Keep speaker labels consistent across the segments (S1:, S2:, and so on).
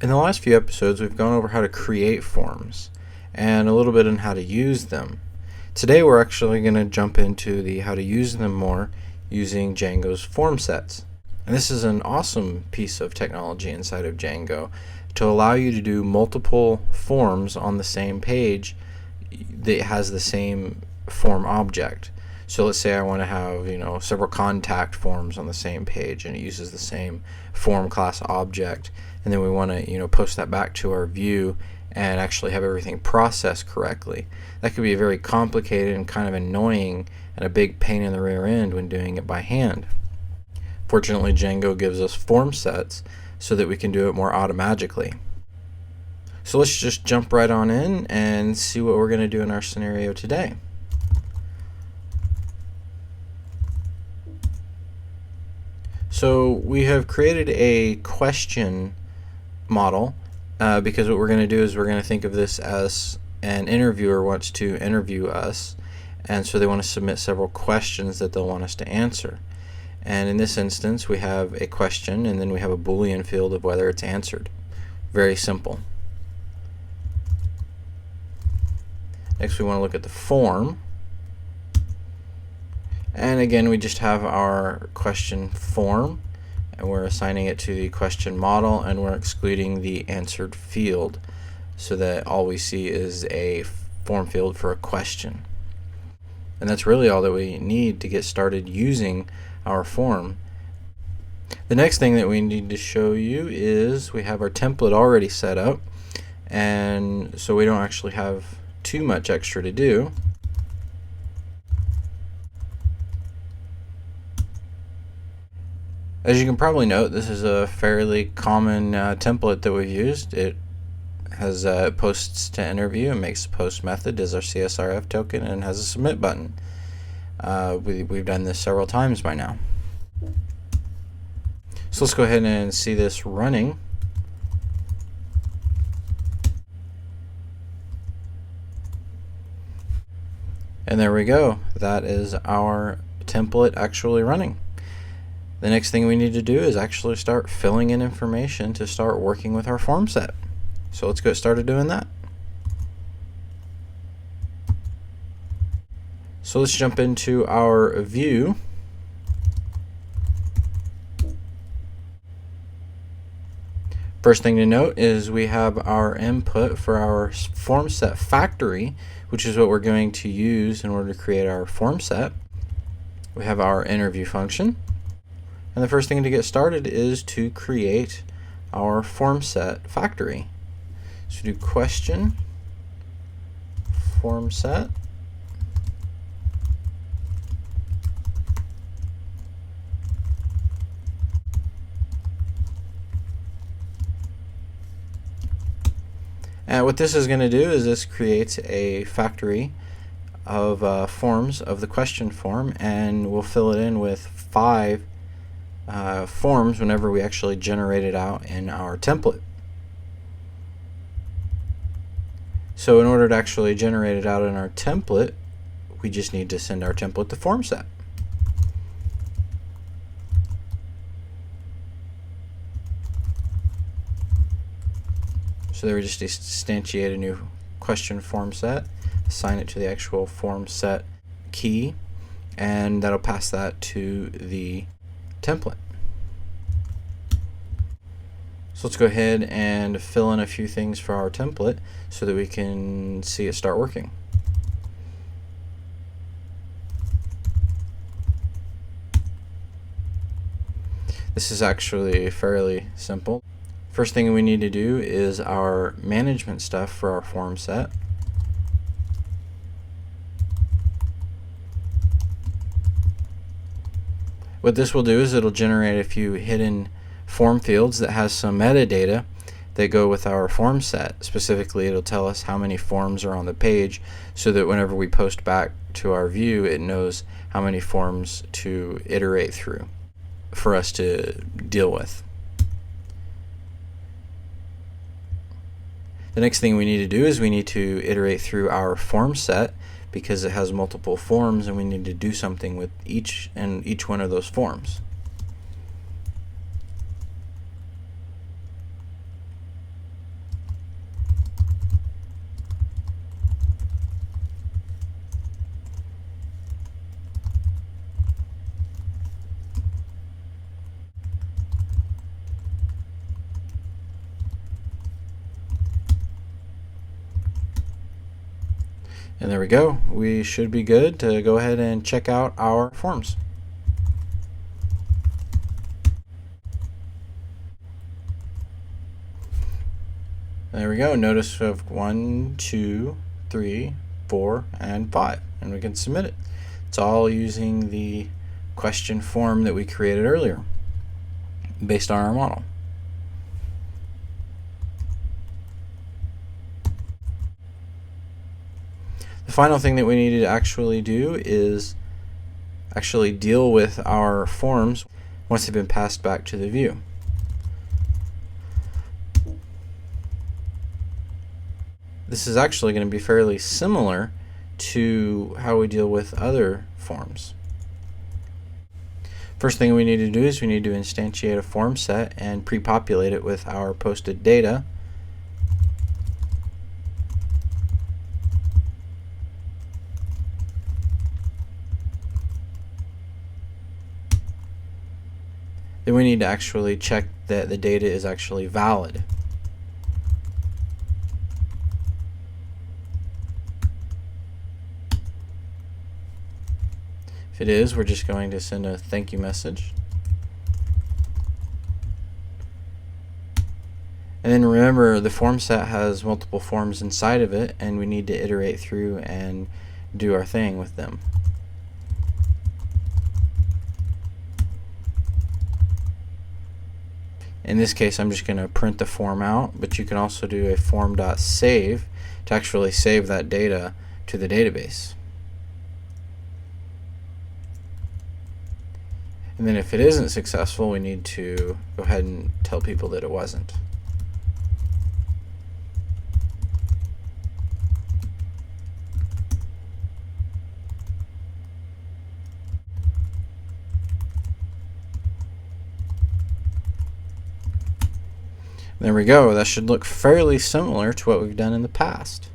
S1: In the last few episodes, we've gone over how to create forms and a little bit on how to use them. Today we're actually going to jump into the how to use them more using Django's form sets. And this is an awesome piece of technology inside of Django to allow you to do multiple forms on the same page that has the same form object. So let's say I want to have, several contact forms on the same page and it uses the same form class object, and then we want to, post that back to our view and actually have everything processed correctly. That could be very complicated and kind of annoying and a big pain in the rear end when doing it by hand. Fortunately, Django gives us form sets so that we can do it more automatically. So let's just jump right on in and see what we're going to do in our scenario today. So we have created a question model because what we're going to do is we're going to think of this as an interviewer wants to interview us, and so they want to submit several questions that they'll want us to answer. And in this instance we have a question and then we have a Boolean field of whether it's answered. Very simple. Next we want to look at the form. And again, we just have our question form, and we're assigning it to the question model, and we're excluding the answered field so that all we see is a form field for a question. And that's really all that we need to get started using our form. The next thing that we need to show you is we have our template already set up, and so we don't actually have too much extra to do. As you can probably note, this is a fairly common template that we've used. It has posts to interview and makes a post method, does our CSRF token, and has a submit button. We've done this several times by now. So let's go ahead and see this running. And there we go. That is our template actually running. The next thing we need to do is actually start filling in information to start working with our form set. So let's get started doing that. So let's jump into our view. First thing to note is we have our input for our form set factory, which is what we're going to use in order to create our form set. We have our interview function. And the first thing to get started is to create our form set factory. So do question form set. And what this is going to do is this creates a factory of forms of the question form, and we'll fill it in with 5 forms whenever we actually generate it out in our template. So in order to actually generate it out in our template, we just need to send our template to Formset. So there we just instantiate a new question form set, assign it to the actual form set key, and that'll pass that to the template. So let's go ahead and fill in a few things for our template so that we can see it start working. This is actually fairly simple. First thing we need to do is our management stuff for our form set. What this will do is it'll generate a few hidden form fields that has some metadata that go with our form set. Specifically, it'll tell us how many forms are on the page so that whenever we post back to our view, it knows how many forms to iterate through for us to deal with. The next thing we need to do is we need to iterate through our form set because it has multiple forms and we need to do something with each one of those forms. And there we go. We should be good to go ahead and check out our forms. There we go. Notice we have 1, 2, 3, 4, and 5, and we can submit it. It's all using the question form that we created earlier based on our model. The final thing that we need to actually do is actually deal with our forms once they've been passed back to the view. This is actually going to be fairly similar to how we deal with other forms. First thing we need to do is we need to instantiate a form set and pre-populate it with our posted data. Then we need to actually check that the data is actually valid. If it is, we're just going to send a thank you message. And then remember, the form set has multiple forms inside of it, and we need to iterate through and do our thing with them. In this case, I'm just going to print the form out, but you can also do a form.save to actually save that data to the database. And then if it isn't successful, we need to go ahead and tell people that it wasn't. There we go. That should look fairly similar to what we've done in the past.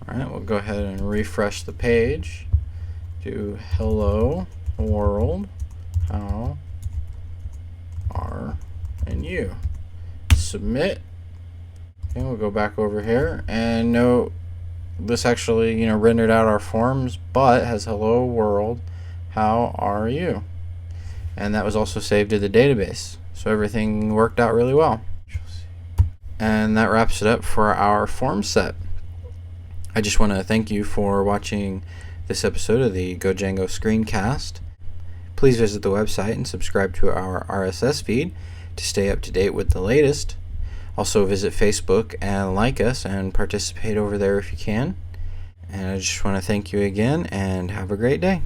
S1: Alright, we'll go ahead and refresh the page. Do hello world, how are you? Submit. Okay, we'll go back over here and note this actually, rendered out our forms, but has hello world, how are you? And that was also saved to the database. So everything worked out really well. And that wraps it up for our form set. I just want to thank you for watching this episode of the GoDjango screencast. Please visit the website and subscribe to our RSS feed to stay up to date with the latest. Also visit Facebook and like us and participate over there if you can. And I just want to thank you again and have a great day.